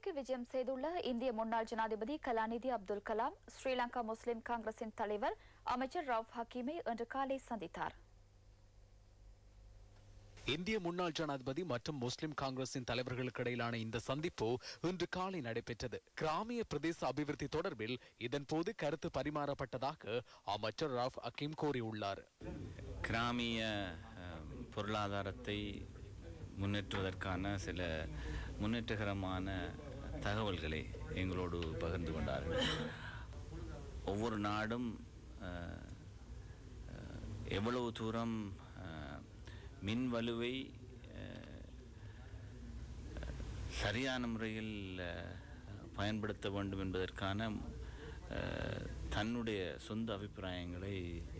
இலங்கைக்கு விஜயம் செய்துள்ள இந்திய முன்னாள் ஜனாதிபதி கலாநிதி அப்துல் கலாம் ஸ்ரீலங்கா முஸ்லிம் காங்கிரசின் தலைவர் அமைச்சர் ரவுப் ஹக்கீமை இன்று காலை சந்தித்தார். இந்திய முன்னாள் ஜனாதிபதி மற்றும் முஸ்லிம் காங்கிரசின் தலைவர்களுக்கு இடையிலான இந்த சந்திப்பு இன்று காலை நடைபெற்றது. கிராமிய பிரதேச அபிவிருத்தி தொடர்பில் இதன்போது கருத்து பரிமாறப்பட்டதாக அமைச்சர் ரவுப் ஹக்கீம் கூறியுள்ளார். கிராமிய பொருளாதாரத்தை முன்னேற்றுவதற்கான சில முன்னேற்றகரமான தகவல்களை எங்களோடு பகிர்ந்து கொண்டார்கள். ஒவ்வொரு நாடும் எவ்வளவு தூரம் மின் வலுவை சரியான முறையில் பயன்படுத்த வேண்டும் என்பதற்கான தன்னுடைய சொந்த அபிப்பிராயங்களை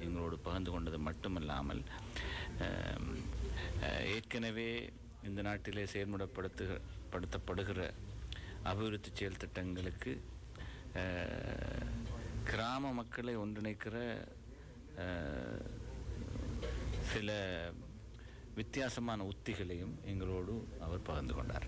எங்களோடு பகிர்ந்து கொண்டது மட்டுமல்லாமல் ஏற்கனவே இந்த நாட்டிலே செயல்முறைப்படுத்தப்படுகிற அபிவிருத்தி செயல் திட்டங்களுக்கு கிராம மக்களை ஒன்றிணைக்கிற சில வித்தியாசமான உத்திகளையும் எங்களோடு அவர் பகிர்ந்து கொண்டார்.